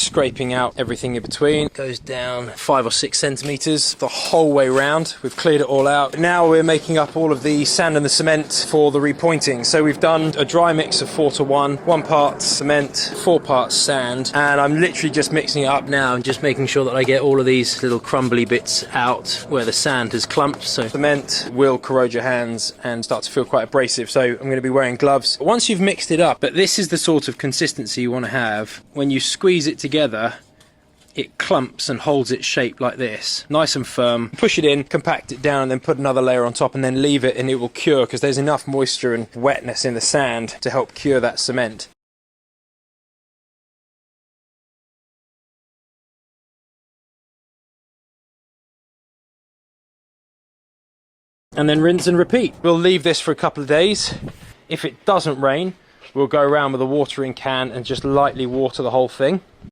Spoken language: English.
scraping out everything in between. It goes down 5 or 6 centimeters the whole way round. We've cleared it all out. Now we're making up all of the sand and the cement for the repointing. So we've done a dry mix of 4:1, 1 part cement, 4 parts sand, and I'm literally just mixing it up now and just making sure that I get all of these little crumbly bits out where the sand has clumped. So cement will corrode your hands and start to feel quite abrasive, so I'm going to be wearing gloves. Once you've mixed it up, but this is the sort of consistency you want to have. When you squeeze it together, it clumps and holds its shape like this, nice and firm. Push it in, compact it down, and then put another layer on top, and then leave it, and it will cure, because there's enough moisture and wetness in the sand to help cure that cement. And then rinse and repeat. We'll leave this for a couple of days. If it doesn't rain, we'll go around with a watering can and just lightly water the whole thing.